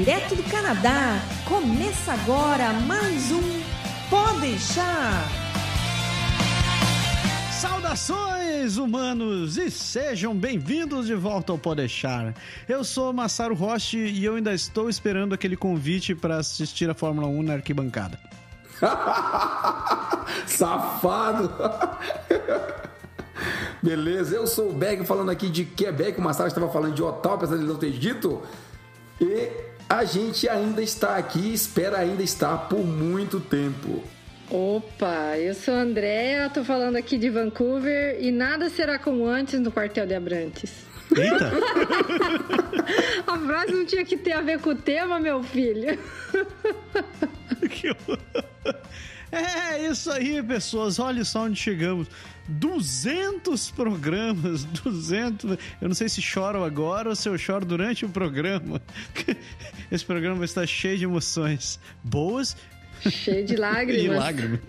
direto do Canadá. Começa agora mais um Pode Deixar. Saudações, humanos, e sejam bem-vindos de volta ao Pode Deixar. Eu sou Massaro Roche e eu ainda estou esperando aquele convite para assistir a Fórmula 1 na arquibancada. Safado! Beleza, eu sou o Beg falando aqui de Quebec. O Massaro estava falando de Ottawa, apesar de ele não ter dito. E a gente ainda está aqui, espera ainda estar por muito tempo. Opa, eu sou a Andréa, tô falando aqui de Vancouver e nada será como antes no quartel de Abrantes. Eita! A frase não tinha que ter a ver com o tema, meu filho. É isso aí, pessoas. Olha só onde chegamos. 200 programas, 200. Eu não sei se choram agora ou se eu choro durante o programa. Esse programa vai estar cheio de emoções boas. Cheio de lágrimas. E lágrimas.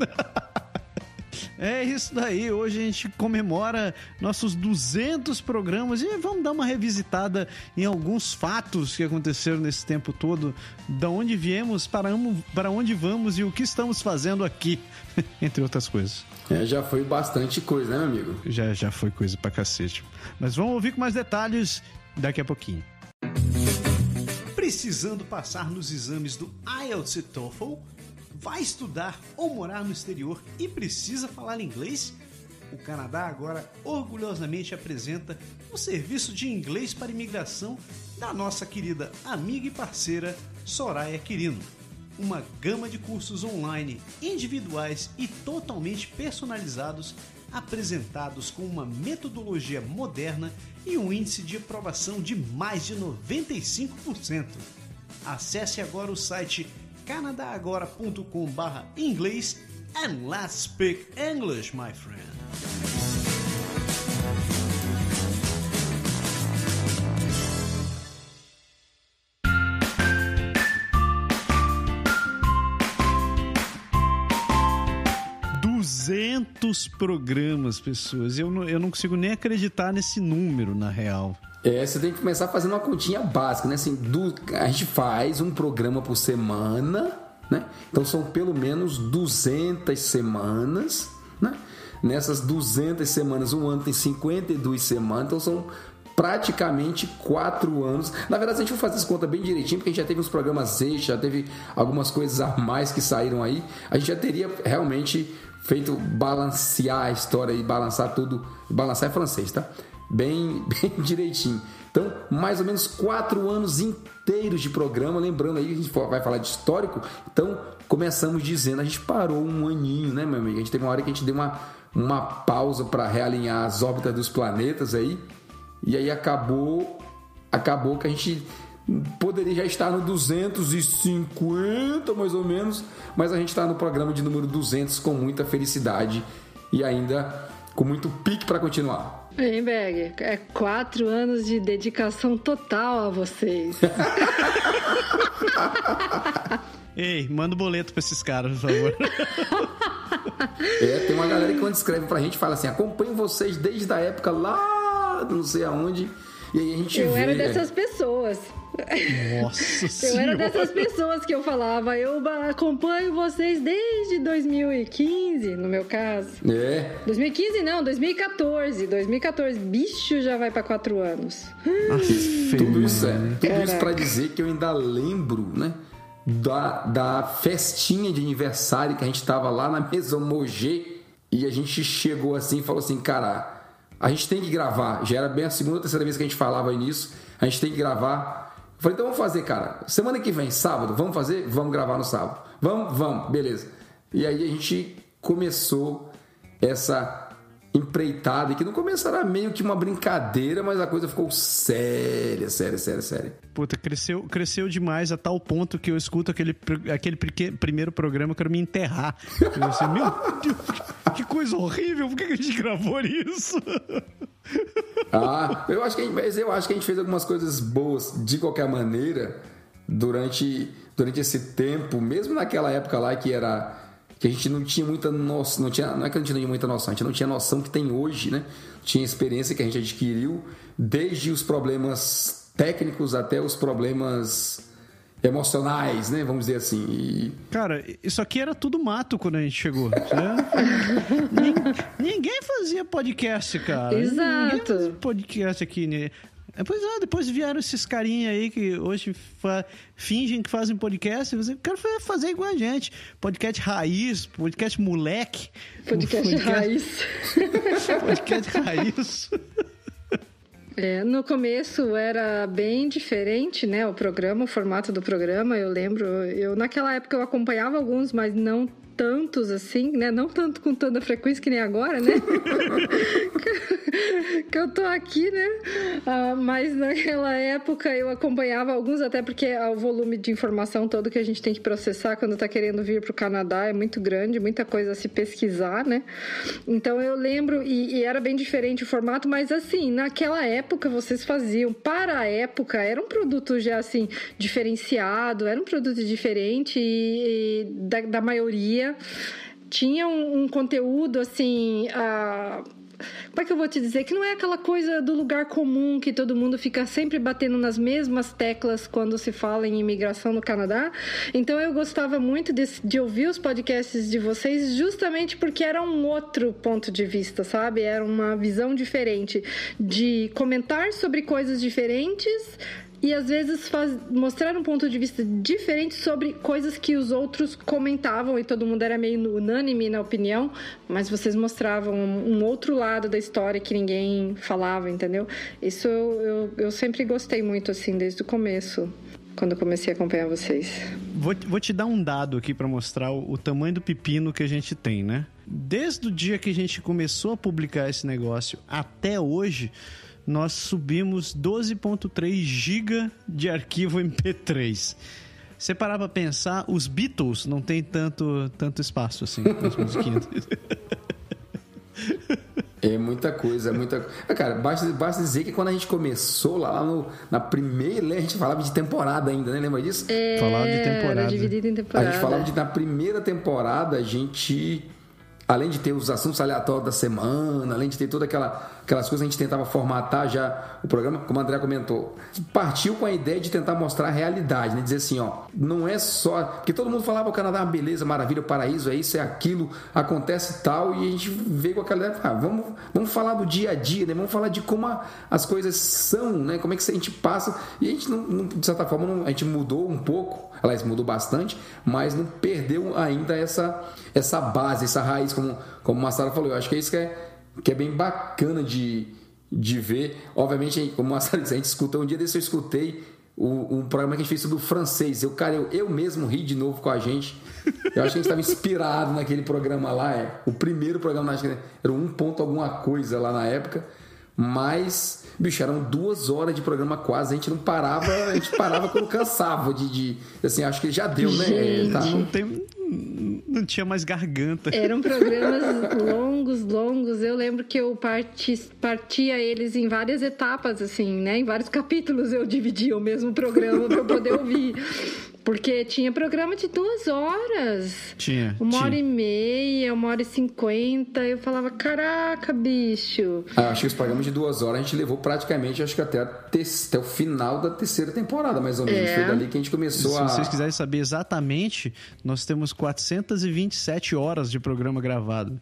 É isso daí, hoje a gente comemora nossos 200 programas e vamos dar uma revisitada em alguns fatos que aconteceram nesse tempo todo, da onde viemos, para onde vamos e o que estamos fazendo aqui, entre outras coisas. Já foi bastante coisa, né, meu amigo? Já foi coisa pra cacete. Mas vamos ouvir com mais detalhes daqui a pouquinho. Precisando passar nos exames do IELTS e TOEFL? Vai estudar ou morar no exterior e precisa falar inglês? O Canadá agora orgulhosamente apresenta o serviço de inglês para imigração da nossa querida amiga e parceira Soraya Quirino. Uma gama de cursos online, individuais e totalmente personalizados, apresentados com uma metodologia moderna e um índice de aprovação de mais de 95%. Acesse agora o site canadagora.com/inglês and let's speak English, my friend. Duzentos programas, pessoas. Eu não consigo nem acreditar nesse número, na real. Você tem que começar fazendo uma continha básica, né? Assim, a gente faz um programa por semana, né? Então são pelo menos 200 semanas, né? Nessas 200 semanas, um ano tem 52 semanas, então são praticamente 4 anos. Na verdade, se a gente for fazer essa conta bem direitinho, porque a gente já teve uns programas extras, já teve algumas coisas a mais que saíram aí, a gente já teria realmente feito balancear a história e balançar tudo. Balançar é francês, tá? Bem direitinho. Então, mais ou menos 4 anos inteiros de programa. Lembrando aí, a gente vai falar de histórico. Então, começamos dizendo, a gente parou um aninho, né, meu amigo? A gente teve uma hora que a gente deu uma pausa para realinhar as órbitas dos planetas aí. E aí acabou que a gente poderia já estar no 250, mais ou menos. Mas a gente está no programa de número 200 com muita felicidade e ainda com muito pique para continuar. Hein, Beg? É 4 anos de dedicação total a vocês. Ei, manda o boleto pra esses caras, por favor. Tem uma galera que quando escreve pra gente fala assim: acompanho vocês desde a época lá, não sei aonde. E aí a gente Eu era dessas pessoas. Nossa Senhora. Eu era dessas pessoas que eu falava, eu acompanho vocês desde 2015, no meu caso. 2015 não, 2014. 2014, bicho, já vai pra 4 anos. Tudo isso pra dizer que eu ainda lembro, né, da festinha de aniversário que a gente tava lá na Maison Mogé e a gente chegou assim e falou assim, cara, a gente tem que gravar. Já era bem a segunda ou terceira vez que a gente falava nisso. A gente tem que gravar. Eu falei, então vamos fazer, cara. Semana que vem, sábado, vamos fazer? Vamos gravar no sábado. Vamos, beleza. E aí a gente começou essa empreitada, que no começo era meio que uma brincadeira, mas a coisa ficou séria. Puta, cresceu demais a tal ponto que eu escuto aquele primeiro programa, eu quero me enterrar. Eu assim, meu Deus, que coisa horrível, por que a gente gravou isso? Eu acho que a gente fez algumas coisas boas de qualquer maneira durante esse tempo, mesmo naquela época lá que a gente não tinha muita noção, não é que a gente não tinha muita noção, a gente não tinha noção que tem hoje, né? Tinha experiência que a gente adquiriu, desde os problemas técnicos até os problemas emocionais, né? Vamos dizer assim. Cara, isso aqui era tudo mato quando a gente chegou. Ninguém fazia podcast, cara. Exato. Ninguém fazia podcast aqui, né? Depois vieram esses carinha aí que hoje fingem que fazem podcast. Eu quero fazer igual a gente. Podcast raiz, podcast moleque. Podcast raiz. Podcast raiz. No começo era bem diferente, né? O formato do programa, eu lembro. Naquela época eu acompanhava alguns, mas não tantos assim, né? Não tanto com tanta frequência que nem agora, né? que eu tô aqui, né? Mas naquela época eu acompanhava alguns, até porque o volume de informação todo que a gente tem que processar quando tá querendo vir pro Canadá é muito grande, muita coisa a se pesquisar, né? Então eu lembro, e era bem diferente o formato, mas assim, naquela época vocês faziam, para a época, era um produto já assim, diferenciado, era um produto diferente e da maioria tinha um conteúdo assim, como é que eu vou te dizer? Que não é aquela coisa do lugar comum que todo mundo fica sempre batendo nas mesmas teclas quando se fala em imigração no Canadá. Então eu gostava muito de ouvir os podcasts de vocês justamente porque era um outro ponto de vista, sabe? Era uma visão diferente de comentar sobre coisas diferentes e às vezes mostrar um ponto de vista diferente sobre coisas que os outros comentavam e todo mundo era meio unânime na opinião, mas vocês mostravam um outro lado da história que ninguém falava, entendeu? Isso eu sempre gostei muito, assim, desde o começo, quando eu comecei a acompanhar vocês. Vou te dar um dado aqui para mostrar o tamanho do pepino que a gente tem, né? Desde o dia que a gente começou a publicar esse negócio até hoje, nós subimos 12.3 GB de arquivo MP3. Você parar pra pensar, os Beatles não tem tanto espaço assim nas musiquinhas. É muita coisa, Cara, basta dizer que quando a gente começou lá na primeira, a gente falava de temporada ainda, né? Lembra disso? Falava de temporada. Era dividido em temporada. A gente falava na primeira temporada, a gente, além de ter os assuntos aleatórios da semana, além de ter todas aquelas coisas, a gente tentava formatar já o programa, como o André comentou. Partiu com a ideia de tentar mostrar a realidade, né? Dizer assim, ó, não é só... Porque todo mundo falava o Canadá é uma beleza, maravilha, paraíso, é isso, é aquilo, acontece tal, e a gente veio com aquela ideia, vamos falar do dia a dia, né? Vamos falar de como as coisas são, né? Como é que a gente passa, e a gente, de certa forma, a gente mudou um pouco, aliás, mudou bastante, mas não perdeu ainda essa base, essa raiz, como o Massara falou. Eu acho que é isso que é bem bacana de ver. Obviamente, como o Massara disse, a gente escutou, um dia desse eu escutei um programa que a gente fez sobre o francês. Eu mesmo ri de novo com a gente. Eu acho que a gente estava inspirado naquele programa lá. O primeiro programa, acho que era 1 ponto alguma coisa lá na época. Mas, bicho, eram 2 horas de programa quase. A gente não parava, a gente parava quando cansava assim, acho que já deu, né? Gente, não tinha mais garganta. Eram programas longos. Eu lembro que eu partia eles em várias etapas, assim, né? Em vários capítulos eu dividia o mesmo programa para eu poder ouvir. Porque tinha programa de 2 horas. Tinha. 1h30, 1h50. Eu falava, caraca, bicho. Acho que os programas de 2 horas a gente levou praticamente, acho que até o final da 3ª temporada, mais ou menos. Foi dali que a gente começou Se vocês quiserem saber exatamente, nós temos 427 horas de programa gravado.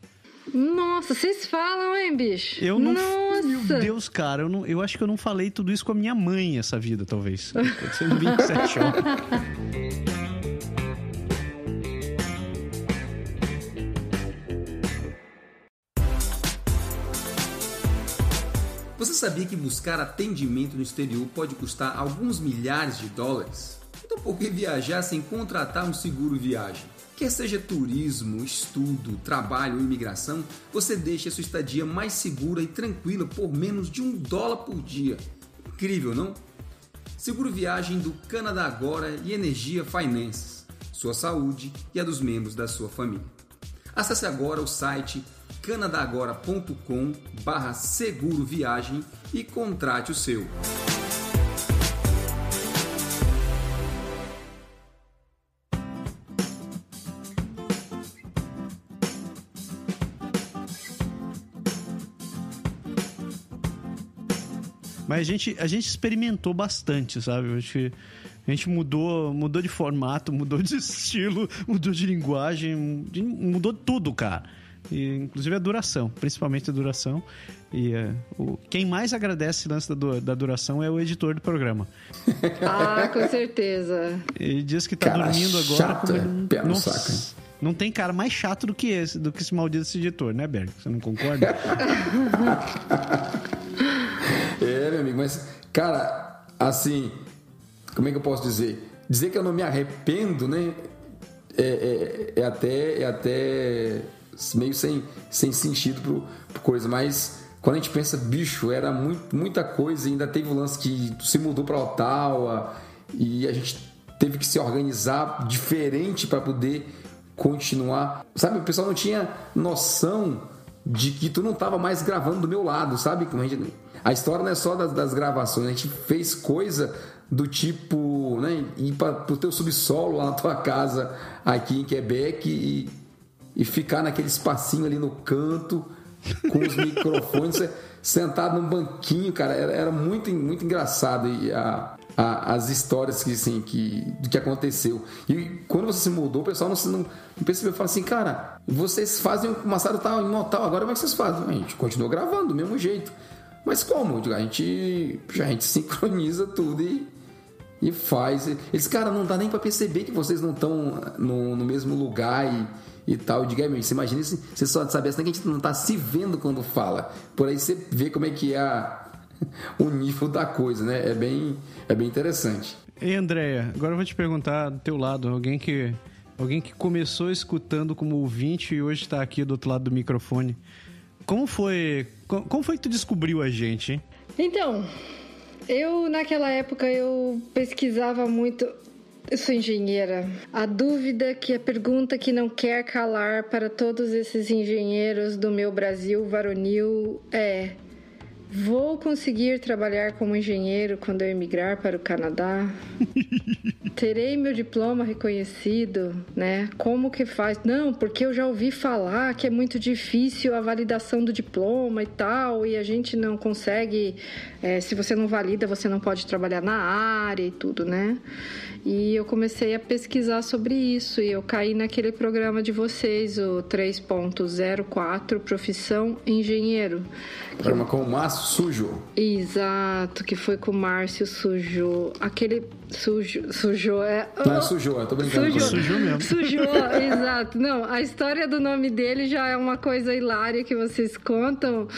Nossa, vocês falam, hein, bicho? Eu não... Nossa. Meu Deus, cara, eu acho que eu não falei tudo isso com a minha mãe essa vida, talvez. 427 horas. Você sabia que buscar atendimento no exterior pode custar alguns milhares de dólares? Então por que viajar sem contratar um seguro viagem? Quer seja turismo, estudo, trabalho ou imigração, você deixa a sua estadia mais segura e tranquila por menos de $1 por dia. Incrível, não? Seguro viagem do Canadá Agora e Energia Finance. Sua saúde e a dos membros da sua família. Acesse agora o site canadagora.com/seguro viagem e contrate o seu. Mas a gente experimentou bastante, sabe? A gente mudou de formato, mudou de estilo, mudou de linguagem, mudou tudo, cara. E, inclusive a duração, principalmente a duração. E quem mais agradece esse lance da duração é o editor do programa. Ah, com certeza. Ele diz que tá dormindo agora. Chato, pé no saco. Não tem cara mais chato do que esse maldito editor, né, Berg? Você não concorda? Meu amigo, mas, cara, assim, como é que eu posso dizer? Dizer que eu não me arrependo, né? É até meio sem sentido pro coisa, mas quando a gente pensa, bicho, era muita coisa, e ainda teve o lance que se mudou para Ottawa e a gente teve que se organizar diferente para poder continuar, sabe? O pessoal não tinha noção de que tu não tava mais gravando do meu lado, sabe? A história não é só das gravações, a gente fez coisa do tipo, né, ir pro teu subsolo lá na tua casa aqui em Quebec e ficar naquele espacinho ali no canto com os microfones sentado num banquinho, cara, era muito, muito engraçado as histórias do que aconteceu. E quando você se mudou, o pessoal não percebeu, falou assim, cara, vocês fazem uma sala tal, em tal, agora como é que vocês fazem? A gente continua gravando do mesmo jeito. Mas como? A gente sincroniza tudo e faz. Eles, cara, não dá nem pra perceber que vocês não estão no mesmo lugar e tal. Eu digo, você imagina se você só soubesse que a gente não tá se vendo quando fala. Por aí você vê como é que é o nível da coisa, né? É bem interessante. Ei, Andréia, agora eu vou te perguntar do teu lado, alguém que começou escutando como ouvinte e hoje tá aqui do outro lado do microfone. Como foi que tu descobriu a gente, hein? Então, naquela época, eu pesquisava muito. Eu sou engenheira. A pergunta que não quer calar para todos esses engenheiros do meu Brasil varonil é: vou conseguir trabalhar como engenheiro quando eu emigrar para o Canadá? Terei meu diploma reconhecido, né? Como que faz? Não, porque eu já ouvi falar que é muito difícil a validação do diploma e tal, e a gente não consegue, se você não valida, você não pode trabalhar na área e tudo, né? E eu comecei a pesquisar sobre isso e eu caí naquele programa de vocês, o 3.04, Profissão Engenheiro. Programa com o Márcio Sujo. Exato, que foi com o Márcio Sujo. Aquele Sujou, Não, é Sujou, eu tô brincando. Sujou mesmo. Sujou, exato. Não, a história do nome dele já é uma coisa hilária que vocês contam.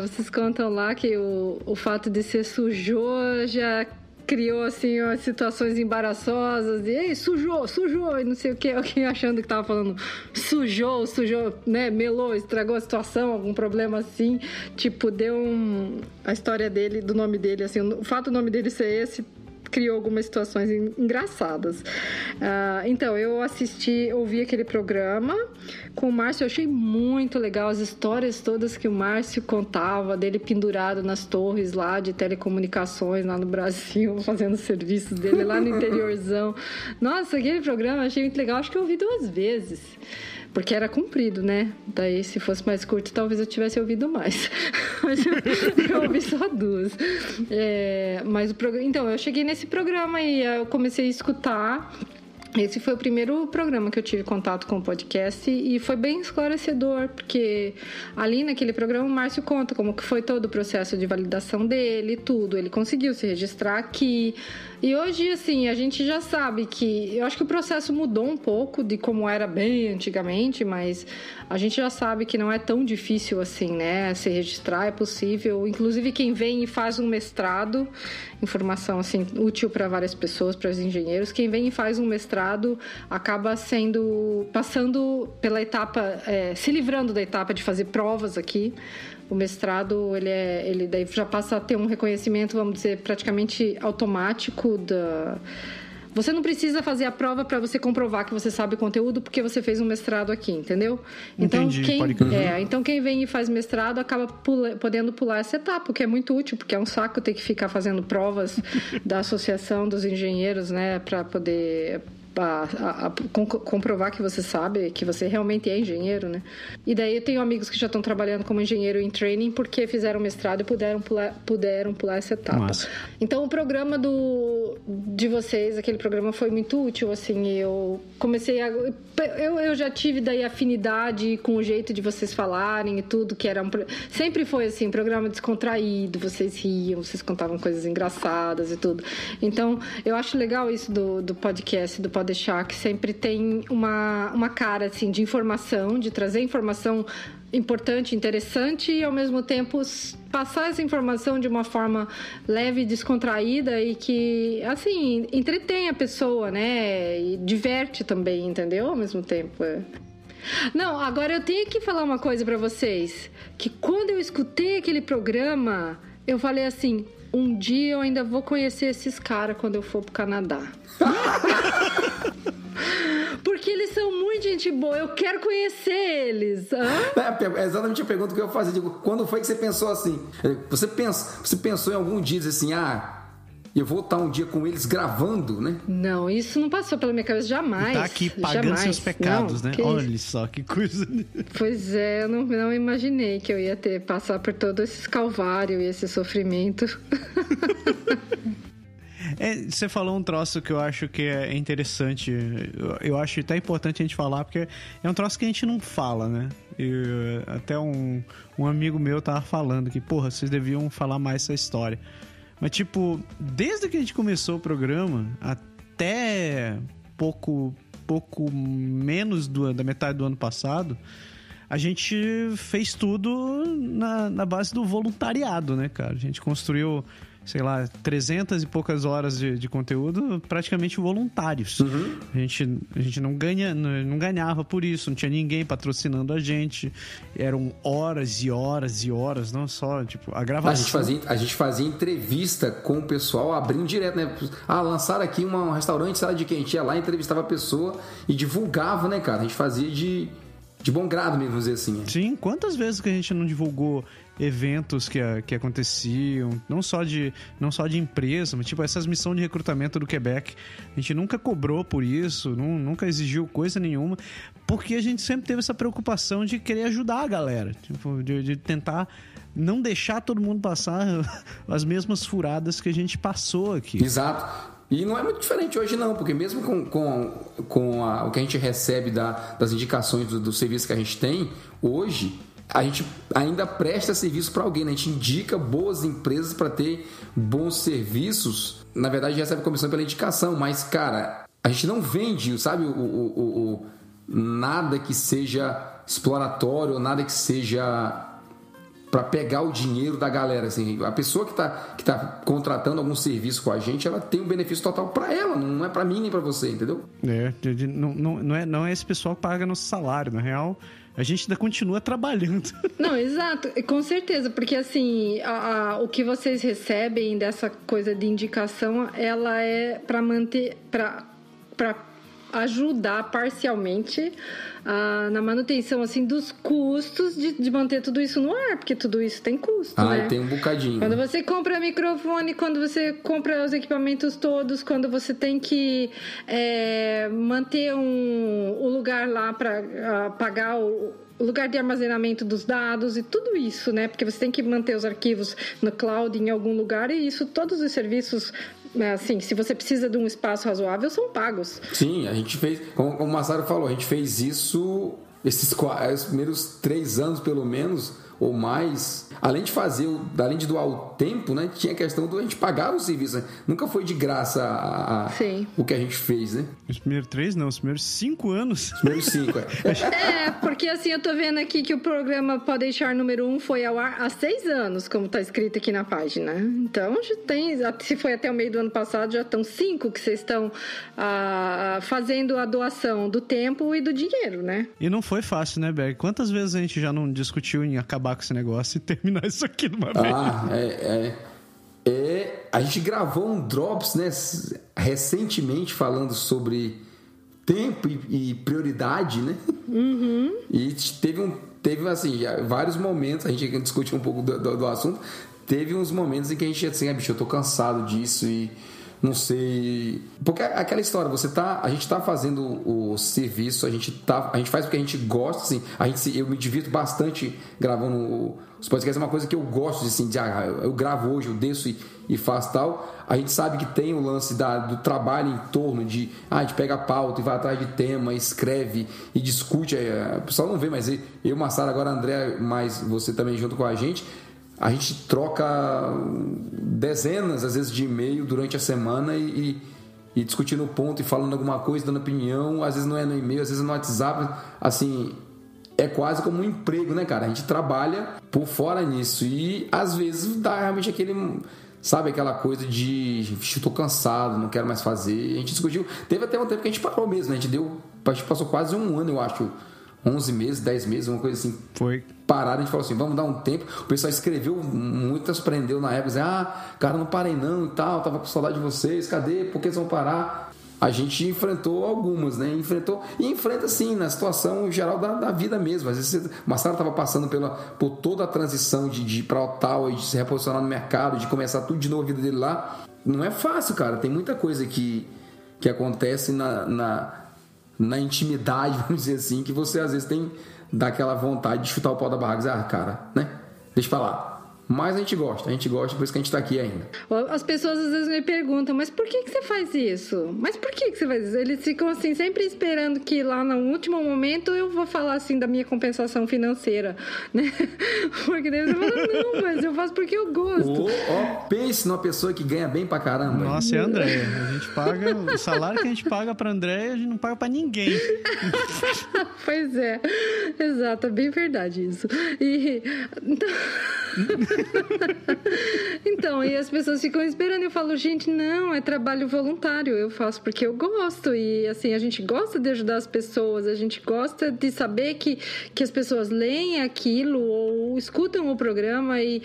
Vocês contam lá que o fato de ser Sujou já criou, assim, umas situações embaraçosas. E sujou, e não sei o que. Alguém achando que tava falando sujou, né? Melou, estragou a situação, algum problema assim. Tipo, a história dele, do nome dele, assim, o fato do nome dele ser esse criou algumas situações engraçadas. Então, eu ouvi aquele programa com o Márcio, eu achei muito legal as histórias todas que o Márcio contava, dele pendurado nas torres lá de telecomunicações lá no Brasil, fazendo serviços dele lá no interiorzão. Nossa, aquele programa eu achei muito legal, acho que eu ouvi 2 vezes. Porque era comprido, né? Daí, se fosse mais curto, talvez eu tivesse ouvido mais. Mas eu ouvi só 2. Então, eu cheguei nesse programa e eu comecei a escutar. Esse foi o primeiro programa que eu tive contato com o podcast e foi bem esclarecedor, porque ali naquele programa o Márcio conta como que foi todo o processo de validação dele, tudo. Ele conseguiu se registrar aqui. E hoje, assim, a gente já sabe que... Eu acho que o processo mudou um pouco de como era bem antigamente, mas a gente já sabe que não é tão difícil assim, né? Se registrar é possível. Inclusive, quem vem e faz um mestrado, informação, assim, útil para várias pessoas, para os engenheiros, quem vem e faz um mestrado acaba passando pela etapa, se livrando da etapa de fazer provas aqui. O mestrado, ele daí já passa a ter um reconhecimento, vamos dizer, praticamente automático Você não precisa fazer a prova para você comprovar que você sabe o conteúdo porque você fez um mestrado aqui, entendeu? Então, então quem vem e faz mestrado acaba podendo pular essa etapa, o que é muito útil, porque é um saco ter que ficar fazendo provas da Associação dos Engenheiros, né, para poder comprovar que você sabe, que você realmente é engenheiro, né? E daí eu tenho amigos que já estão trabalhando como engenheiro em training porque fizeram mestrado e puderam pular essa etapa. Nossa. Então o programa de vocês, aquele programa foi muito útil, assim, eu já tive daí afinidade com o jeito de vocês falarem e tudo, que era sempre foi assim, um programa descontraído, vocês riam, vocês contavam coisas engraçadas e tudo. Então eu acho legal isso do podcast, do Pode Deixar, que sempre tem uma cara assim de informação, de trazer informação importante, interessante e ao mesmo tempo passar essa informação de uma forma leve e descontraída e que, assim, entretém a pessoa, né? E diverte também, entendeu? Ao mesmo tempo. Não, agora eu tenho que falar uma coisa pra vocês, que quando eu escutei aquele programa, eu falei assim, um dia eu ainda vou conhecer esses caras quando eu for pro Canadá. Porque eles são muito gente boa, eu quero conhecer eles. É exatamente a pergunta que eu fazia. Digo, quando foi que você pensou assim? Você pensou em algum dia, assim, eu vou estar um dia com eles gravando, né? Não, isso não passou pela minha cabeça jamais. Tá aqui pagando seus pecados, né? Olha só que coisa. Pois é, eu não imaginei que eu ia passar por todo esse calvário e esse sofrimento. Você falou um troço que eu acho que é interessante. Eu acho até importante a gente falar, porque é um troço que a gente não fala, né? Até um amigo meu tava falando que, porra, vocês deviam falar mais essa história. Mas, tipo, desde que a gente começou o programa, até pouco menos da metade do ano passado, a gente fez tudo na base do voluntariado, né, cara? A gente construiu, sei lá, 300 e poucas horas de conteúdo praticamente voluntários. Uhum. A gente não ganhava por isso, não tinha ninguém patrocinando a gente. Eram horas e horas e horas, não só, tipo, a gravação. A gente fazia entrevista com o pessoal, abrindo direto, né? Lançaram aqui um restaurante, sala de quem? A gente ia lá, entrevistava a pessoa e divulgava, né, cara? A gente fazia de bom grado mesmo, vamos dizer assim. Sim, quantas vezes que a gente não divulgou eventos que aconteciam, não só de empresa, mas tipo essas missões de recrutamento do Quebec, a gente nunca cobrou por isso, nunca exigiu coisa nenhuma, porque a gente sempre teve essa preocupação de querer ajudar a galera, tipo, de tentar não deixar todo mundo passar as mesmas furadas que a gente passou aqui. Exato. E não é muito diferente hoje não, porque mesmo com o que a gente recebe das indicações do serviço que a gente tem, hoje a gente ainda presta serviço para alguém, né? A gente indica boas empresas para ter bons serviços. Na verdade, recebe comissão pela indicação, mas, cara, a gente não vende, sabe, nada que seja exploratório, nada que seja para pegar o dinheiro da galera, assim. A pessoa que tá contratando algum serviço com a gente, ela tem um benefício total para ela, não é para mim nem para você, entendeu? Não é esse pessoal que paga nosso salário, na real. A gente ainda continua trabalhando. Não, exato, com certeza, porque assim, o que vocês recebem dessa coisa de indicação, ela é para manter, para ajudar parcialmente na manutenção assim dos custos de manter tudo isso no ar, porque tudo isso tem custo, né? Tem um bocadinho. Quando você compra microfone, quando você compra os equipamentos todos, quando você tem que manter o lugar lá para pagar o lugar de armazenamento dos dados e tudo isso, né? Porque você tem que manter os arquivos no cloud em algum lugar e isso, todos os serviços, assim, se você precisa de um espaço razoável, são pagos. Sim, a gente fez, como o Massaro falou, a gente fez isso os primeiros 3 anos, pelo menos, ou mais. Além de doar o tempo, né? Tinha a questão a gente pagar o serviço, né? Nunca foi de graça o que a gente fez, né? Os primeiros 3 não, os primeiros 5 anos. Os primeiros 5, porque assim, eu tô vendo aqui que o programa Pode Deixar número 1 foi ao ar há 6 anos, como tá escrito aqui na página. Então, já tem, se foi até o meio do ano passado, já estão 5 que vocês estão fazendo a doação do tempo e do dinheiro, né? E não foi fácil, né, Berg? Quantas vezes a gente já não discutiu em acabar com esse negócio e terminar isso aqui de uma vez? A gente gravou um Drops, né, recentemente, falando sobre tempo e prioridade, né? Uhum. E teve assim, vários momentos, a gente discutiu um pouco do assunto, teve uns momentos em que a gente assim, bicho, eu tô cansado disso e não sei. Porque aquela história, a gente tá fazendo o serviço, a gente faz porque a gente gosta, assim, eu me divirto bastante gravando os podcasts, é uma coisa que eu gosto, assim, eu gravo hoje, eu desço e faço tal. A gente sabe que tem o lance do trabalho em torno de, a gente pega a pauta e vai atrás de tema, escreve e discute. O pessoal não vê, mas eu, Massaro, agora André, mais você também junto com a gente troca dezenas, às vezes, de e-mail durante a semana e discutindo o ponto e falando alguma coisa, dando opinião. Às vezes não é no e-mail, às vezes é no WhatsApp. Assim, é quase como um emprego, né, cara? A gente trabalha por fora nisso e às vezes dá realmente sabe, aquela coisa de tô cansado, não quero mais fazer. A gente discutiu, teve até um tempo que a gente parou mesmo, né? A gente passou quase um ano, eu acho, 11 meses, 10 meses, uma coisa assim. Foi. Pararam, a gente falou assim, vamos dar um tempo. O pessoal escreveu, muitas prendeu na época, cara, não parei não e tal, tava com saudade de vocês, cadê? Por que vocês vão parar? A gente enfrentou algumas, né? Enfrenta sim, na situação geral da vida mesmo. Às vezes o Massaro estava passando por toda a transição de ir para o tal e de se reposicionar no mercado, de começar tudo de novo a vida dele lá. Não é fácil, cara. Tem muita coisa que acontece na intimidade, vamos dizer assim, que você às vezes dá aquela vontade de chutar o pau da barraca. Cara, né? Deixa pra lá. Mas a gente gosta, por isso que a gente tá aqui ainda. As pessoas às vezes me perguntam, mas por que você faz isso? Mas por que você faz isso? Eles ficam assim, sempre esperando que lá no último momento eu vou falar assim da minha compensação financeira, né? Porque daí você fala, não, mas eu faço porque eu gosto. Pense numa pessoa que ganha bem pra caramba. Nossa, é a Andréia. A gente paga, o salário que a gente paga pra Andréia, a gente não paga pra ninguém. Pois é, exato, é bem verdade isso. Então, e as pessoas ficam esperando. Eu falo, gente, não, é trabalho voluntário. Eu faço porque eu gosto. E assim, a gente gosta de ajudar as pessoas. A gente gosta de saber que as pessoas leem aquilo ou escutam o programa e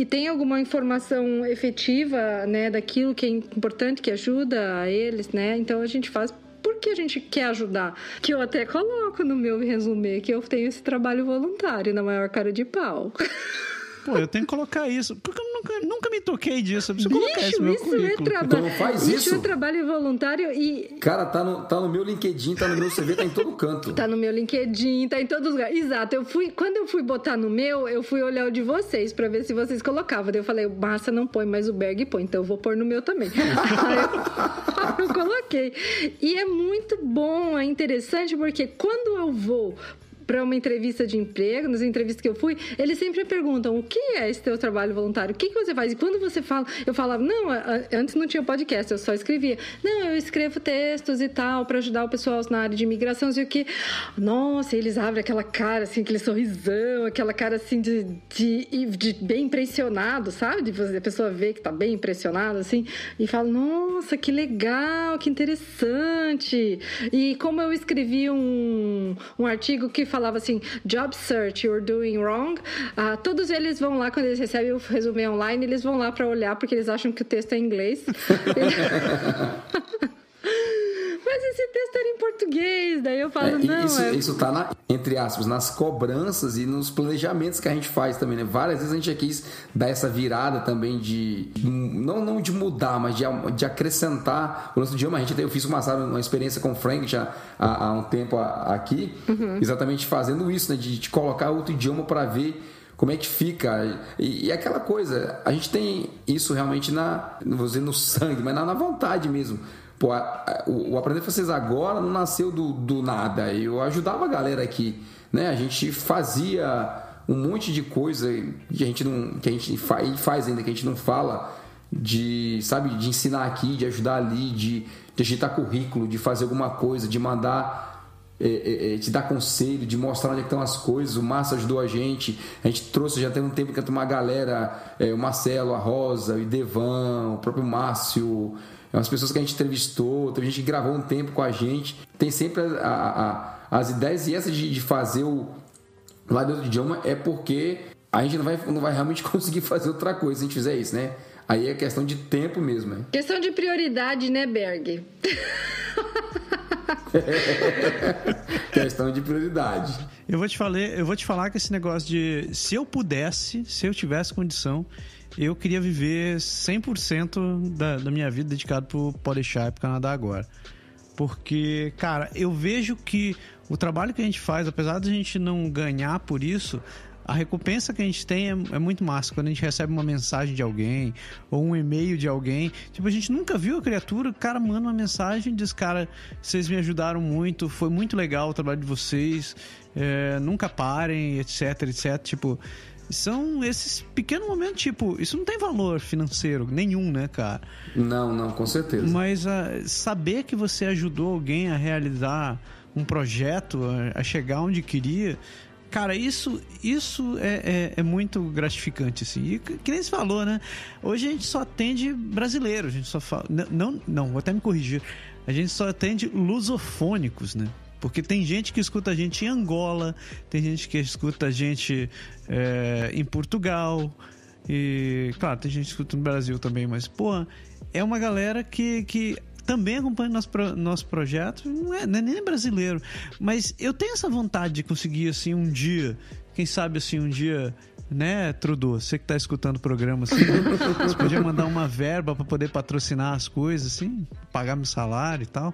tem alguma informação efetiva, né, daquilo que é importante, que ajuda a eles, né? Então a gente faz porque a gente quer ajudar. Que eu até coloco no meu resumê que eu tenho esse trabalho voluntário na maior cara de pau. Pô, eu tenho que colocar isso. Porque eu nunca me toquei disso. Eu preciso colocar isso no meu currículo. É trabalho. Então não faz isso. Isso é trabalho voluntário e... Cara, tá no meu LinkedIn, tá no meu CV, tá em todo canto. Tá no meu LinkedIn, tá em todos os lugares. Exato. Quando eu fui botar no meu, eu fui olhar o de vocês pra ver se vocês colocavam. Daí eu falei, o Massa não põe, mas o Berg põe. Então eu vou pôr no meu também. Aí eu coloquei. E é muito bom, é interessante, porque quando eu vou para uma entrevista de emprego, nas entrevistas que eu fui, eles sempre perguntam, o que é esse teu trabalho voluntário? O que você faz? E quando você fala, eu falava, não, antes não tinha podcast, eu só escrevia. Não, eu escrevo textos e tal, para ajudar o pessoal na área de imigração, sei o quê. Nossa, eles abrem aquela cara, assim, aquele sorrisão, aquela cara, assim, de bem impressionado, sabe? De a pessoa ver que tá bem impressionada, assim, e fala, nossa, que legal, que interessante. E como eu escrevi um artigo que falava assim, job search, you're doing wrong. Todos eles vão lá, quando eles recebem o resumê online, eles vão lá para olhar, porque eles acham que o texto é em inglês. Mas esse texto era em português. Daí eu falo, Isso tá, entre aspas, nas cobranças e nos planejamentos que a gente faz também, né? Várias vezes a gente já quis dar essa virada também de... Não de mudar, mas de acrescentar o nosso idioma. Eu fiz uma experiência com o Frank já há um tempo aqui, exatamente fazendo isso, né? De colocar outro idioma para ver como é que fica. E aquela coisa, a gente tem isso realmente não vou dizer no sangue, mas na vontade mesmo. Pô, o Aprender Francês Agora não nasceu do nada. Eu ajudava a galera aqui, né? A gente fazia um monte de coisa que a gente faz ainda, que a gente não fala, de ensinar aqui, de ajudar ali, de agitar currículo, de fazer alguma coisa, de mandar, te dar conselho, de mostrar onde é que estão as coisas. O Márcio ajudou a gente trouxe já tem um tempo que uma galera, o Marcelo, a Rosa, o Idevan, o próprio Márcio, umas pessoas que a gente entrevistou, teve gente que gravou um tempo com a gente. Tem sempre as ideias, e essa de fazer o lado do idioma é porque a gente não vai realmente conseguir fazer outra coisa se a gente fizer isso, né? Aí é questão de tempo mesmo, né? Questão de prioridade, né, Berg? Questão de prioridade. Eu vou te falar que esse negócio de... Se eu tivesse condição, eu queria viver 100% da minha vida dedicado pro Podeixar e pro Canadá Agora. Porque, cara, eu vejo que o trabalho que a gente faz, apesar de a gente não ganhar por isso, a recompensa que a gente tem é muito massa. Quando a gente recebe uma mensagem de alguém ou um e-mail de alguém, tipo, a gente nunca viu a criatura, o cara manda uma mensagem e diz, cara, vocês me ajudaram muito, foi muito legal o trabalho de vocês, nunca parem, etc, etc. Tipo, são esses pequenos momentos, tipo, isso não tem valor financeiro nenhum, né, cara? Não, com certeza. Mas saber que você ajudou alguém a realizar um projeto, a chegar onde queria, cara, isso é muito gratificante, assim. E que nem você falou, né? Hoje a gente só atende brasileiro, a gente só fala... Não, vou até me corrigir. A gente só atende lusofônicos, né? Porque tem gente que escuta a gente em Angola, tem gente que escuta a gente em Portugal, e claro, tem gente que escuta no Brasil também, mas, pô, é uma galera que também acompanha nosso projeto, não é nem brasileiro, mas eu tenho essa vontade de conseguir, assim, um dia, quem sabe, assim, um dia, né, Trudeau, você que tá escutando o programa, assim, você podia mandar uma verba para poder patrocinar as coisas, assim, pagar meu salário e tal,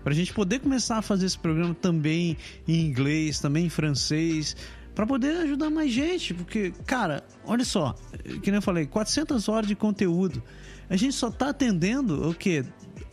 pra gente poder começar a fazer esse programa também em inglês, também em francês, pra poder ajudar mais gente, porque, cara, olha só, que nem eu falei, 400 horas de conteúdo, a gente só tá atendendo o quê?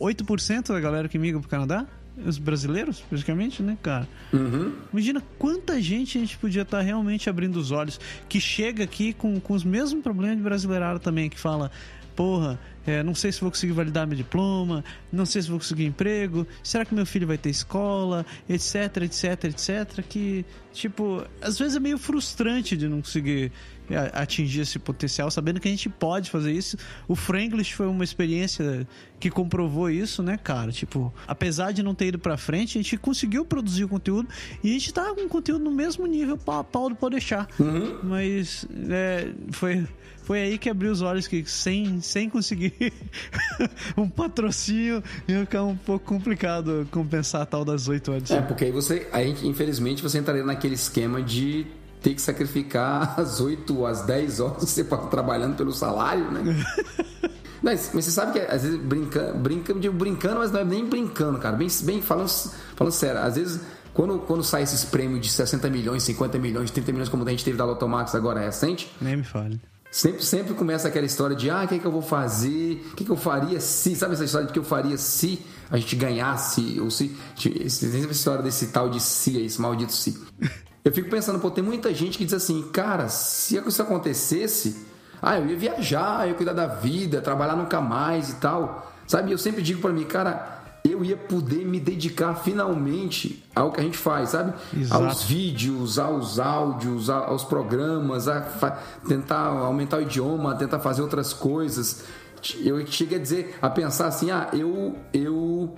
8% da galera que migra pro Canadá? Os brasileiros, praticamente, né, cara? Uhum. Imagina quanta gente a gente podia estar realmente abrindo os olhos, que chega aqui com os mesmos problemas de brasileirada também, que fala, porra, não sei se vou conseguir validar meu diploma, não sei se vou conseguir emprego, será que meu filho vai ter escola, etc, etc, etc, que, tipo, às vezes é meio frustrante de não conseguir atingir esse potencial, sabendo que a gente pode fazer isso. O Franglish foi uma experiência que comprovou isso, né, cara? Tipo, apesar de não ter ido pra frente, a gente conseguiu produzir o conteúdo e a gente tá com o conteúdo no mesmo nível pau do Podeixar. Uhum. Mas foi aí que abriu os olhos que sem conseguir um patrocínio ia ficar um pouco complicado compensar a tal das 8 horas. Porque aí infelizmente você entraria naquele esquema de ter que sacrificar as 8, as 10 horas que você passa trabalhando pelo salário, né? Mas você sabe que às vezes brincando, mas não é nem brincando, cara. Bem falando sério, às vezes quando sai esses prêmios de 60 milhões, 50 milhões, 30 milhões, como a gente teve da Lotomax agora recente, nem me fale. Sempre começa aquela história de o que eu vou fazer, o que eu faria se, sabe essa história de que eu faria se a gente ganhasse, ou se tem essa história desse tal de se, esse maldito se. Eu fico pensando, tem muita gente que diz assim, cara, se isso acontecesse, eu ia viajar, eu ia cuidar da vida, trabalhar nunca mais e tal, sabe? Eu sempre digo pra mim, cara, eu ia poder me dedicar finalmente ao que a gente faz, sabe? Exato. Aos vídeos, aos áudios, aos programas, a tentar aumentar o idioma, tentar fazer outras coisas. Eu cheguei a pensar assim, eu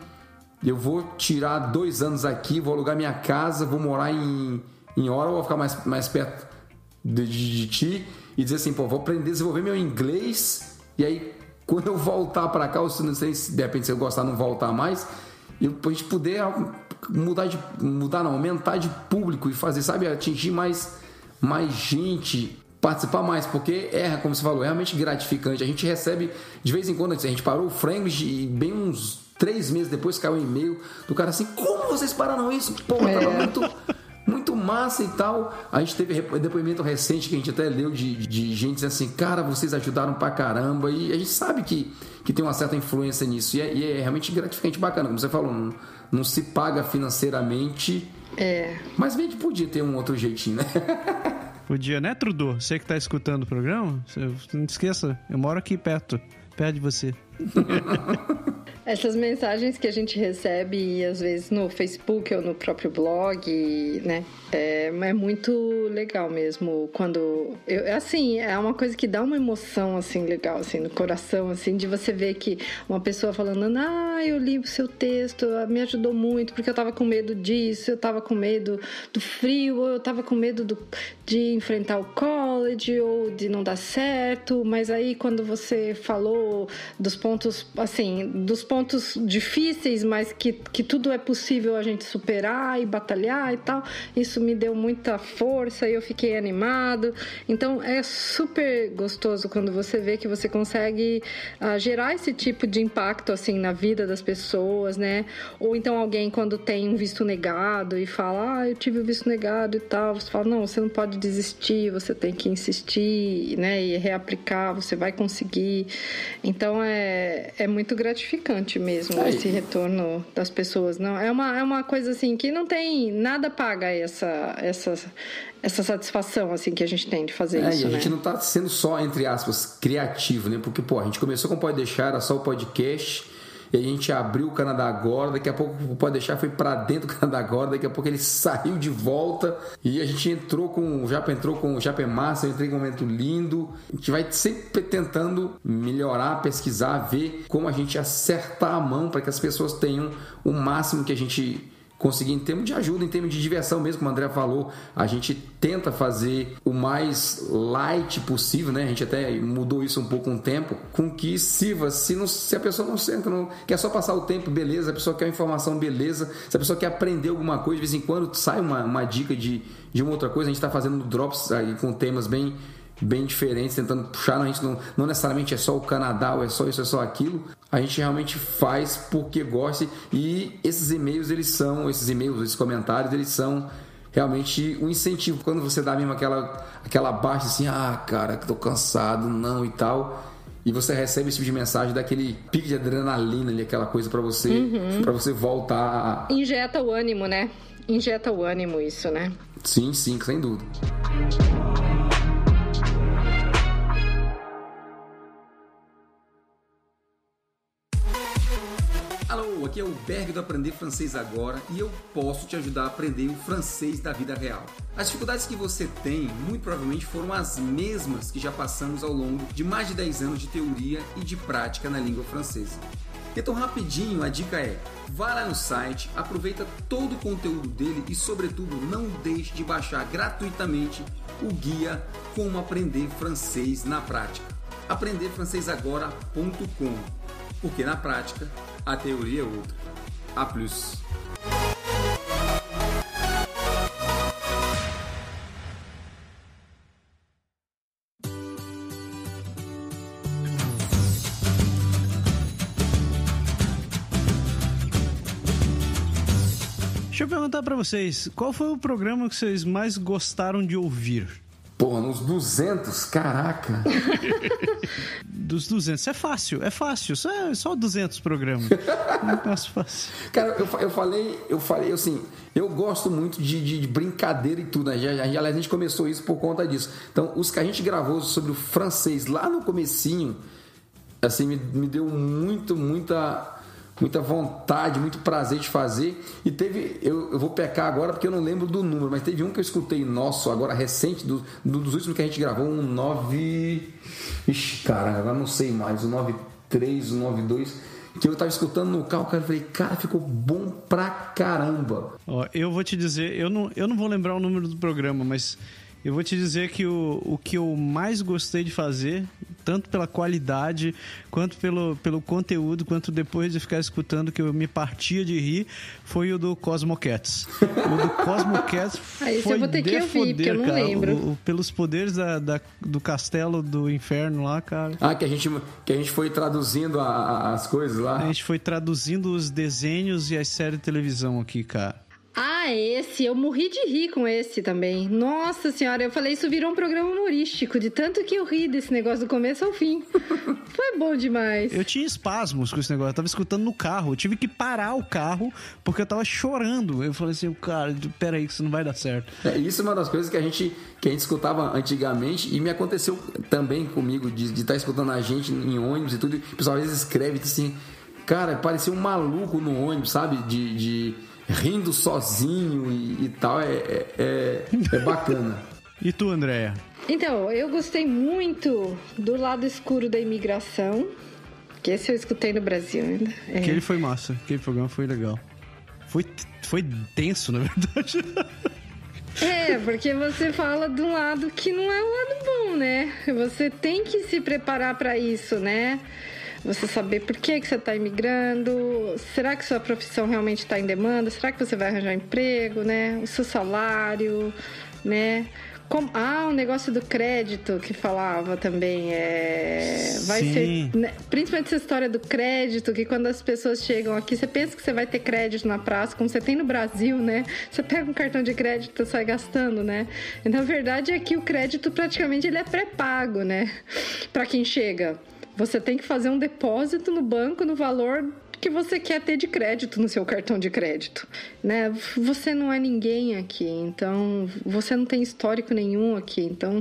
vou tirar 2 anos aqui, vou alugar minha casa, vou morar em Ottawa, vou ficar mais perto de ti e dizer assim, vou aprender a desenvolver meu inglês e aí quando eu voltar para cá, ou se não sei se de repente se eu gostar não voltar mais, a gente poder aumentar de público e fazer, sabe, atingir mais gente, participar mais, porque como você falou, é realmente gratificante. A gente recebe, de vez em quando, a gente parou o Franglish e bem uns 3 meses depois caiu um e-mail do cara assim, como vocês pararam isso? Tava muito massa e tal. A gente teve depoimento recente que a gente até leu de gente dizendo assim, cara, vocês ajudaram pra caramba, e a gente sabe que tem uma certa influência nisso, e é realmente gratificante, bacana, como você falou, não se paga financeiramente, mas bem que podia ter um outro jeitinho, né? Podia, né, Trudeau? Você que tá escutando o programa, não esqueça, eu moro aqui perto de você. Essas mensagens que a gente recebe, às vezes no Facebook ou no próprio blog, né? É muito legal mesmo quando... assim, é uma coisa que dá uma emoção, assim, legal, assim, no coração, assim, de você ver que uma pessoa falando, eu li o seu texto, me ajudou muito, porque eu tava com medo disso, eu tava com medo do frio, ou eu tava com medo de enfrentar o college, ou de não dar certo, mas aí quando você falou dos pontos, assim, dos pontos difíceis, mas que tudo é possível a gente superar e batalhar e tal. Isso me deu muita força e eu fiquei animado. Então é super gostoso quando você vê que você consegue gerar esse tipo de impacto assim na vida das pessoas, né? Ou então alguém quando tem um visto negado e fala, eu tive o visto negado e tal, você fala, não, você não pode desistir, você tem que insistir, né? E reaplicar, você vai conseguir. Então é muito gratificante mesmo esse retorno das pessoas. Não, é uma coisa assim que não tem nada paga essa satisfação assim que a gente tem de fazer isso, e a né? gente não está sendo só, entre aspas, criativo, né? Porque, a gente começou com o Pode Deixar, era só o podcast, e a gente abriu o Canadá Agora, daqui a pouco o Pode Deixar foi para dentro do Canadá Agora, daqui a pouco ele saiu de volta, e a gente o Japa entrou com o Japa é Massa, eu entrei com um momento lindo. A gente vai sempre tentando melhorar, pesquisar, ver como a gente acertar a mão para que as pessoas tenham o máximo que a gente conseguir em termos de ajuda, em termos de diversão mesmo, como o André falou, a gente tenta fazer o mais light possível, né? A gente até mudou isso um pouco com o tempo, com que sirva, se a pessoa não senta, quer só passar o tempo, beleza, a pessoa quer informação, beleza, se a pessoa quer aprender alguma coisa, de vez em quando sai uma dica de uma outra coisa, a gente está fazendo no Drops aí com temas bem diferentes, tentando puxar, a gente não necessariamente é só o Canadá, ou é só isso, é só aquilo, a gente realmente faz porque gosta, e esses esses comentários, eles são realmente um incentivo, quando você dá mesmo aquela baixa assim, cara, que tô cansado, não, e tal, e você recebe esse tipo de mensagem, daquele pique de adrenalina ali, aquela coisa pra você voltar Injeta o ânimo, né? Injeta o ânimo isso, né? Sim, sem dúvida. Alô, aqui é o Berg do Aprender Francês Agora e eu posso te ajudar a aprender o francês da vida real. As dificuldades que você tem, muito provavelmente, foram as mesmas que já passamos ao longo de mais de 10 anos de teoria e de prática na língua francesa. Então, rapidinho, a dica é, vá lá no site, aproveita todo o conteúdo dele e, sobretudo, não deixe de baixar gratuitamente o guia Como Aprender Francês na Prática. aprenderfrancesagora.com, porque na prática a teoria é outra. A plus. Deixa eu perguntar pra vocês, qual foi o programa que vocês mais gostaram de ouvir? Pô, nos 200, caraca. Dos 200, é fácil, só 200 programas. Não é fácil. Cara, eu falei assim, eu gosto muito de brincadeira e tudo, né? Aliás, a gente começou isso por conta disso. Então, os que a gente gravou sobre o francês lá no comecinho, assim, me deu muita vontade, muito prazer de fazer. E teve, eu vou pecar agora porque eu não lembro do número, mas teve um que eu escutei nosso, agora recente, dos últimos que a gente gravou, um 9... Ixi, cara, agora não sei mais, o 93, o 92, que eu tava escutando no carro, cara, eu falei, cara, ficou bom pra caramba. Ó, eu vou te dizer, eu não vou lembrar o número do programa, mas eu vou te dizer que o que eu mais gostei de fazer, tanto pela qualidade, quanto pelo conteúdo, quanto depois de ficar escutando que eu me partia de rir, foi o do Cosmocats. O do Cosmocats foi eu vou ter que ouvir, porque eu não lembro. Pelos poderes do castelo do inferno lá, cara. Que a gente foi traduzindo as coisas lá. A gente foi traduzindo os desenhos e as séries de televisão aqui, cara. Esse, eu morri de rir com esse também. Nossa senhora, eu falei, isso virou um programa humorístico, de tanto que eu ri desse negócio do começo ao fim. Foi bom demais. Eu tinha espasmos com esse negócio, eu tava escutando no carro, eu tive que parar o carro porque eu tava chorando. Eu falei assim, cara, peraí que isso não vai dar certo. Isso é uma das coisas que a gente escutava antigamente, e me aconteceu também comigo, de estar escutando a gente em ônibus e tudo, o pessoal às vezes escreve assim, cara, parecia um maluco no ônibus, sabe, de rindo sozinho e tal, é bacana. E tu, Andréia? Então, eu gostei muito do Lado Escuro da Imigração, que esse eu escutei no Brasil ainda. Aquele foi massa, aquele programa foi legal. Foi tenso, na verdade. Porque você fala de um lado que não é o lado bom, né? Você tem que se preparar para isso, né? Você saber por que você está imigrando, será que sua profissão realmente está em demanda, será que você vai arranjar emprego, né? O seu salário, né? O negócio do crédito que falava também vai ser, né? Principalmente essa história do crédito, que quando as pessoas chegam aqui, você pensa que você vai ter crédito na praça, como você tem no Brasil, né? Você pega um cartão de crédito e sai gastando, né? E na verdade aqui o crédito praticamente ele é pré-pago, né? Para quem chega, você tem que fazer um depósito no banco no valor que você quer ter de crédito no seu cartão de crédito, né? Você não é ninguém aqui, então você não tem histórico nenhum aqui, então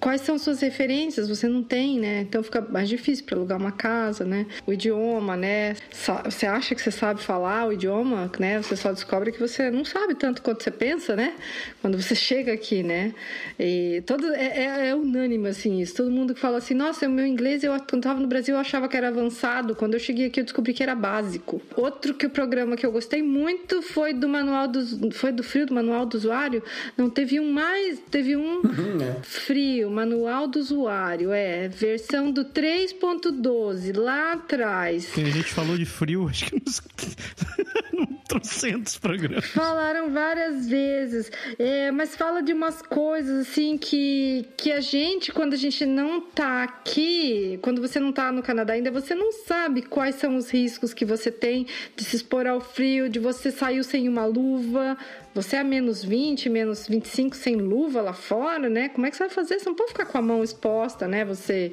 quais são suas referências? Você não tem, né? Então fica mais difícil para alugar uma casa, né? O idioma, né? Você acha que você sabe falar o idioma, né? Você só descobre que você não sabe tanto quanto você pensa, né? Quando você chega aqui, né? E é unânime, assim, isso. Todo mundo que fala assim, nossa, o meu inglês, quando estava no Brasil, eu achava que era avançado. Quando eu cheguei aqui, eu descobri que era básico. Outro programa que eu gostei muito foi do frio do manual do usuário. Não, teve um frio, manual do usuário, versão do 3.12, lá atrás. Que a gente falou de frio, acho que nos 300 programas. Falaram várias vezes, mas fala de umas coisas assim que a gente, quando a gente não tá aqui, quando você não tá no Canadá ainda, você não sabe quais são os riscos que você tem de se expor ao frio, de você sair sem uma luva, você é menos 20, menos 25 sem luva lá fora, né? Como é que você vai fazer? Você não pode ficar com a mão exposta, né? Você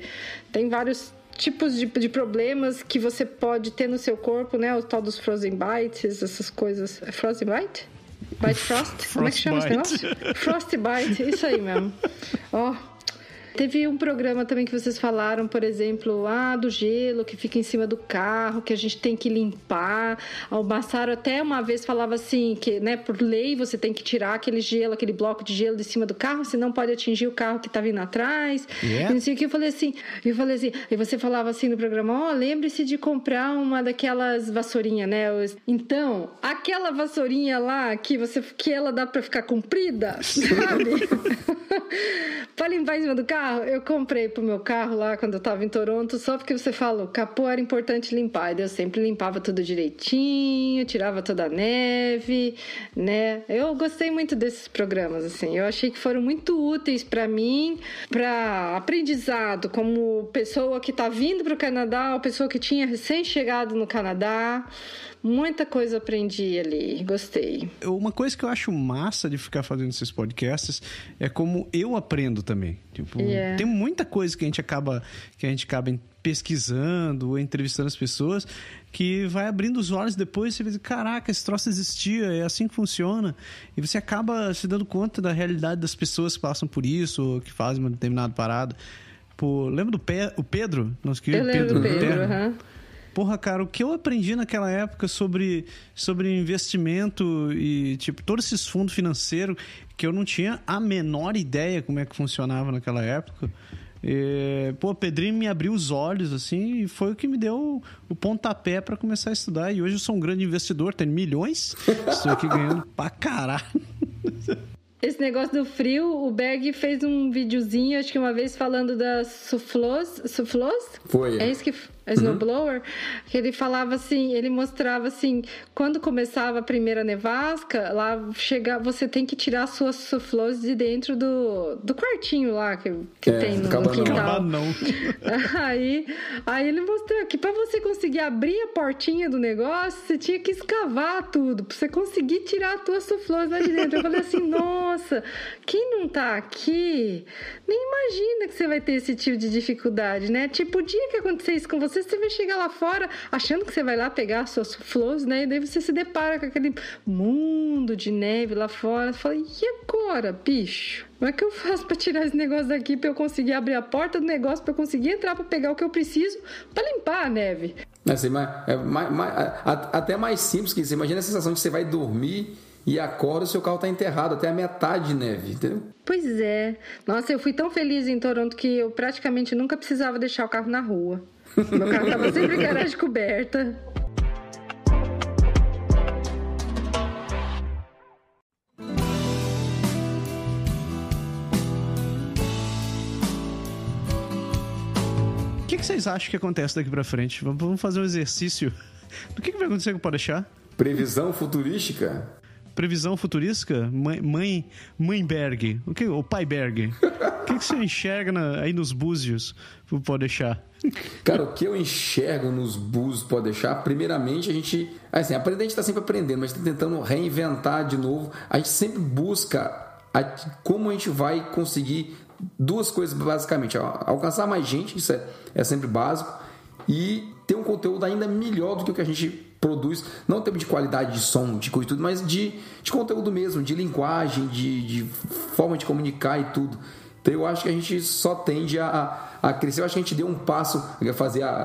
tem vários tipos de problemas que você pode ter no seu corpo, né? O tal dos frozen bites, essas coisas. É frozen bite? Bite frost? Como é que chama esse negócio? Frostbite, isso aí mesmo. Teve um programa também que vocês falaram, por exemplo, do gelo que fica em cima do carro, que a gente tem que limpar. O Massaro até uma vez falava assim, que, né, por lei você tem que tirar aquele gelo, aquele bloco de gelo de cima do carro, senão pode atingir o carro que tá vindo atrás. E não sei o que. Eu falei assim, e você falava assim no programa, lembre-se de comprar uma daquelas vassourinhas, né? Então, aquela vassourinha lá que ela dá pra ficar comprida, sabe? Pra limpar em cima do carro, eu comprei pro meu carro lá quando eu tava em Toronto, só porque você falou, capô era importante limpar, e eu sempre limpava tudo direitinho, tirava toda a neve, né? Eu gostei muito desses programas, assim, eu achei que foram muito úteis pra mim, pra aprendizado, como pessoa que tá vindo pro Canadá, ou pessoa que tinha recém-chegado no Canadá. Muita coisa aprendi ali, gostei. Uma coisa que eu acho massa de ficar fazendo esses podcasts é como eu aprendo também. Tipo, tem muita coisa que a gente acaba pesquisando ou entrevistando as pessoas que vai abrindo os olhos depois e você vê, caraca, esse troço existia, é assim que funciona. E você acaba se dando conta da realidade das pessoas que passam por isso ou que fazem uma determinada parada. Pô, lembra do Pedro? Nosso querido Pedro do Pedro. Porra, cara, o que eu aprendi naquela época sobre investimento e, tipo, todos esses fundos financeiros que eu não tinha a menor ideia como é que funcionava naquela época. O Pedrinho me abriu os olhos, assim, e foi o que me deu o pontapé para começar a estudar. E hoje eu sou um grande investidor, tenho milhões, estou aqui ganhando pra caralho. Esse negócio do frio, o Berg fez um videozinho, acho que uma vez, falando da Suflos? Foi. É isso que... A snowblower, que ele falava assim, ele mostrava assim, quando começava a primeira nevasca, lá você tem que tirar suas suflôs de dentro do quartinho lá que tem no quintal. Aí ele mostrou que para você conseguir abrir a portinha do negócio, você tinha que escavar tudo, para você conseguir tirar as tuas suflôs lá de dentro. Eu falei assim, nossa, quem não tá aqui, nem imagina que você vai ter esse tipo de dificuldade, né? Tipo, o dia que acontecer isso com você vai chegar lá fora achando que você vai lá pegar as suas flores, né? E daí você se depara com aquele mundo de neve lá fora. Você fala, e agora, bicho? Como é que eu faço pra tirar esse negócio daqui pra eu conseguir abrir a porta do negócio, pra eu conseguir entrar pra pegar o que eu preciso pra limpar a neve? Assim, até mais simples que isso. Imagina a sensação de que você vai dormir e acorda, o seu carro tá enterrado até a metade de neve, entendeu? Pois é. Nossa, eu fui tão feliz em Toronto que eu praticamente nunca precisava deixar o carro na rua. Meu carro estava sempre em garagem coberta. que vocês acham que acontece daqui pra frente? Vamos fazer um exercício. Do que vai acontecer com o Podeixar? Previsão futurística? Previsão futurística? Mãe Berg. O pai Berg. O que você enxerga aí nos búzios pro Podeixar? Cara, o que eu enxergo nos búzios Podeixar, primeiramente a gente... Assim, a gente tá sempre aprendendo, mas tá tentando reinventar de novo. A gente sempre busca como a gente vai conseguir duas coisas basicamente: alcançar mais gente, isso é sempre básico, e ter um conteúdo ainda melhor do que o que a gente produz, não em termos de qualidade de som, de coisa e tudo, mas de conteúdo mesmo, de linguagem, de forma de comunicar e tudo. Então eu acho que a gente só tende a crescer. Eu acho que a gente deu um passo,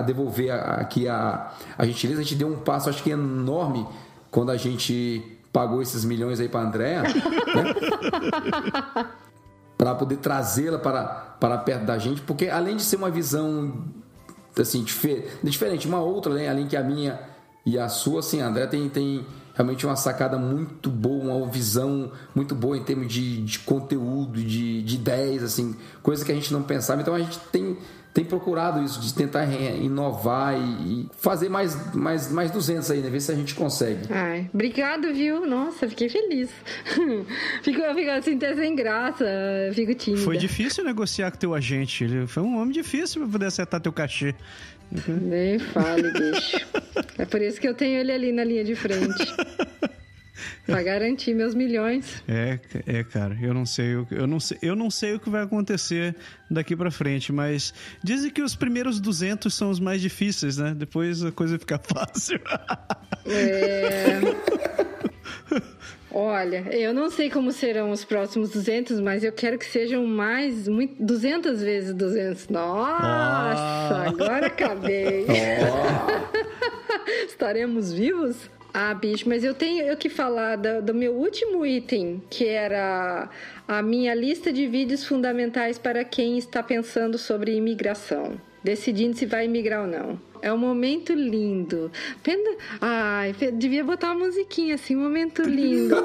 devolver aqui a gentileza, a gente deu um passo, acho que enorme, quando a gente pagou esses milhões aí para a Andréa, né? Para poder trazê-la para perto da gente, porque além de ser uma visão assim, diferente, uma outra, né? Além que a minha e a sua, assim, a Andréa tem realmente uma sacada muito boa, uma visão muito boa em termos de conteúdo, de ideias, assim, coisa que a gente não pensava. Então a gente tem procurado isso, de tentar inovar e fazer mais 200 aí, né? Ver se a gente consegue. Ai, obrigado, viu? Nossa, fiquei feliz. Fico assim, até sem graça, fico tímida. Foi difícil negociar com teu agente. Ele foi um homem difícil pra poder acertar teu cachê. Nem fale, bicho. É por isso que eu tenho ele ali na linha de frente. Pra garantir meus milhões. Cara, eu não sei o que vai acontecer daqui pra frente, mas dizem que os primeiros 200 são os mais difíceis, né? Depois a coisa fica fácil. Olha, eu não sei como serão os próximos 200, mas eu quero que sejam 200 vezes 200. Nossa, agora acabei. Estaremos vivos? Ah, bicho, mas eu tenho que falar do meu último item, que era a minha lista de vídeos fundamentais para quem está pensando sobre imigração, decidindo se vai imigrar ou não. É um momento lindo. Devia botar uma musiquinha assim, momento lindo.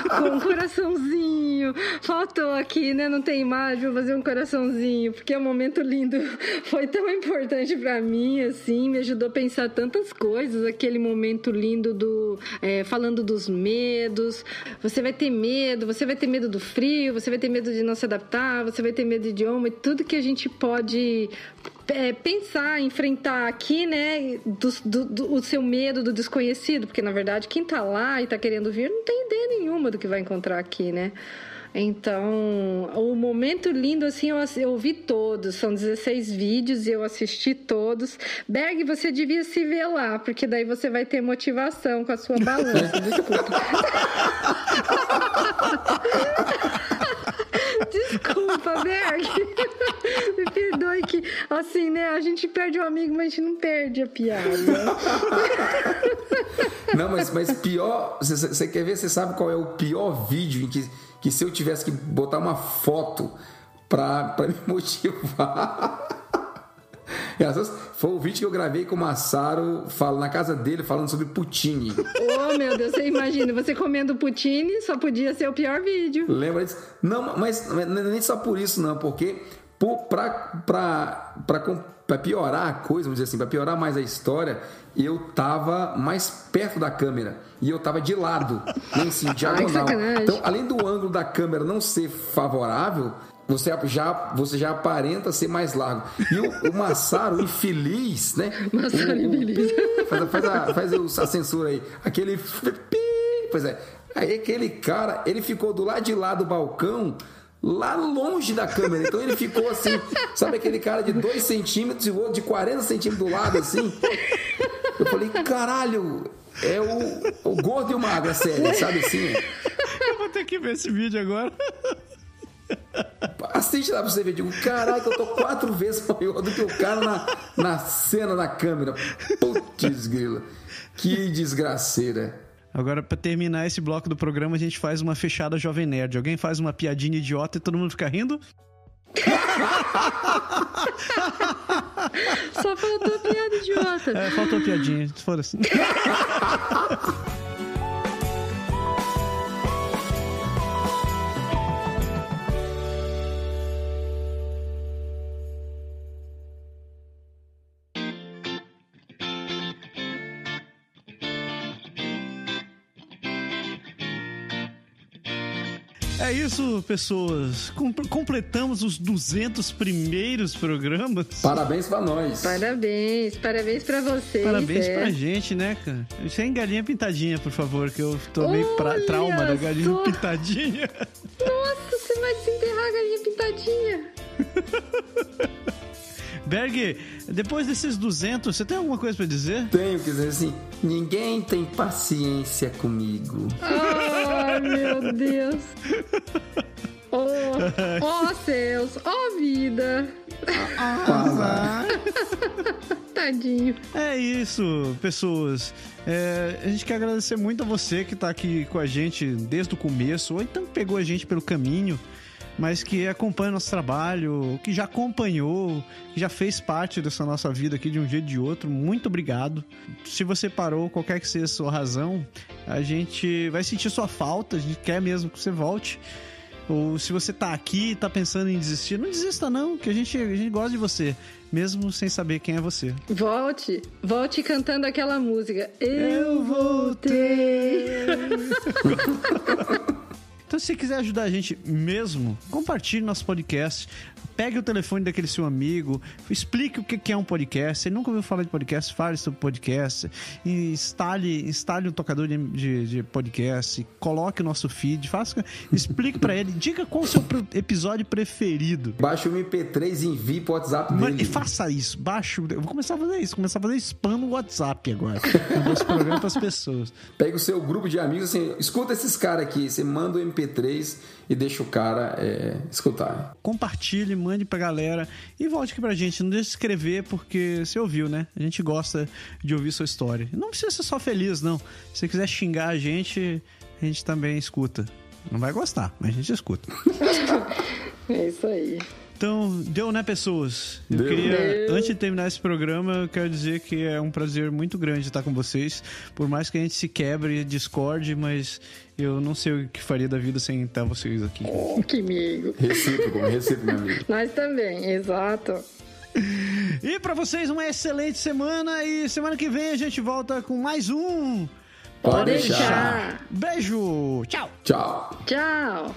Com um coraçãozinho. Faltou aqui, né? Não tem imagem, vou fazer um coraçãozinho, porque é um momento lindo. Foi tão importante pra mim, assim, me ajudou a pensar tantas coisas. Aquele momento lindo falando dos medos. Você vai ter medo do frio, você vai ter medo de não se adaptar, você vai ter medo do idioma, e tudo que a gente pode pensar, enfrentar aqui, né, o seu medo do desconhecido, porque na verdade quem tá lá e tá querendo vir não tem ideia nenhuma do que vai encontrar aqui, né? Então, o momento lindo, assim, eu ouvi todos, são 16 vídeos e eu assisti todos. Berg, você devia se ver lá, porque daí você vai ter motivação com a sua balança. Desculpa. Desculpa, Berg. Me perdoe que, assim, né, a gente perde um amigo, mas a gente não perde a piada. Não, mas pior, você quer ver, você sabe qual é o pior vídeo em que se eu tivesse que botar uma foto pra me motivar... Foi o vídeo que eu gravei com o Massaro na casa dele, falando sobre poutine. Oh, meu Deus, você imagina, você comendo poutine, só podia ser o pior vídeo. Lembra disso? Não, mas nem só por isso não, porque pra piorar a coisa, vamos dizer assim, pra piorar mais a história, eu tava mais perto da câmera e eu tava de lado, nem assim, diagonal. Então, além do ângulo da câmera não ser favorável, você já aparenta ser mais largo. E o Massaro, infeliz, né? Massaro infeliz. Faz a censura aí. Aquele... Pois é. Aí aquele cara, ele ficou do lado de lá do balcão, lá longe da câmera. Então ele ficou assim, sabe aquele cara de 2 centímetros e o outro de 40 centímetros do lado, assim? Eu falei, caralho, é o gordo e o magro, a série, sabe assim? Eu vou ter que ver esse vídeo agora. Assiste lá pra você ver, digo, caralho, eu tô 4 vezes maior do que o cara na cena da câmera. Putz, grila, que desgraceira. Agora, pra terminar esse bloco do programa, a gente faz uma fechada Jovem Nerd. Alguém faz uma piadinha idiota e todo mundo fica rindo? Só faltou piada idiota. Faltou piadinha, foda-se. É isso, pessoas. Completamos os 200 primeiros programas. Parabéns pra nós. Parabéns pra vocês. Parabéns pra gente, né, cara? Sem galinha pintadinha, por favor, que eu tô meio trauma da galinha pintadinha. Nossa, você vai desenterrar a galinha pintadinha. Berg, depois desses 200, você tem alguma coisa pra dizer? Tenho que dizer assim, ninguém tem paciência comigo. Ai, meu Deus. Oh céus, oh vida. Tadinho. É isso, pessoas. A gente quer agradecer muito a você que tá aqui com a gente desde o começo, ou então pegou a gente pelo caminho, mas que acompanha nosso trabalho, que já acompanhou, que já fez parte dessa nossa vida aqui de um jeito ou de outro. Muito obrigado. Se você parou, qualquer que seja a sua razão, a gente vai sentir sua falta, a gente quer mesmo que você volte. Ou se você tá aqui e tá pensando em desistir, não desista não, que a gente gosta de você, mesmo sem saber quem é você. Volte cantando aquela música. Eu voltei. Então, se você quiser ajudar a gente mesmo, compartilhe nosso podcast, pegue o telefone daquele seu amigo, explique o que é um podcast. Se ele nunca ouviu falar de podcast, fale sobre podcast, instale um tocador de podcast, coloque o nosso feed, explique pra ele, diga qual é o seu episódio preferido. Baixe o MP3 e envie pro WhatsApp dele. E faça isso, eu vou começar a fazer isso, começar a fazer spam no WhatsApp agora, no nosso programa pras pessoas. Pega o seu grupo de amigos, assim, escuta esses caras aqui, você manda o MP3 e deixa o cara escutar. Compartilhe, mande pra galera e volte aqui pra gente. Não deixe de escrever, porque você ouviu, né? A gente gosta de ouvir sua história. Não precisa ser só feliz, não. Se você quiser xingar a gente também escuta. Não vai gostar, mas a gente escuta. É isso aí. Então, deu, né, pessoas? Antes de terminar esse programa, eu quero dizer que é um prazer muito grande estar com vocês. Por mais que a gente se quebre, discorde, mas eu não sei o que faria da vida sem estar vocês aqui. Que amigo. Recíproco, meu amigo. Nós também, exato. E pra vocês, uma excelente semana. E semana que vem a gente volta com mais um... Pode deixar. Beijo. Tchau. Tchau. Tchau.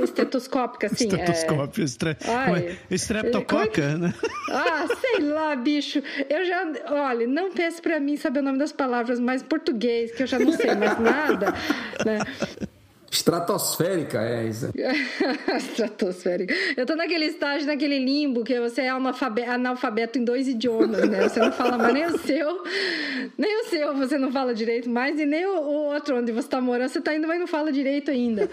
Estetoscópica, assim. Estetoscópio, estreptococa, né? Sei lá, bicho. Olha, não peça pra mim saber o nome das palavras, mas português, que eu já não sei mais nada, né? Estratosférica, isso. Estratosférica. Eu tô naquele estágio, naquele limbo, que você é analfabeto em 2 idiomas, né? Você não fala mais nem o seu você não fala direito mais, e nem o outro onde você tá morando, você tá indo, mas não fala direito ainda.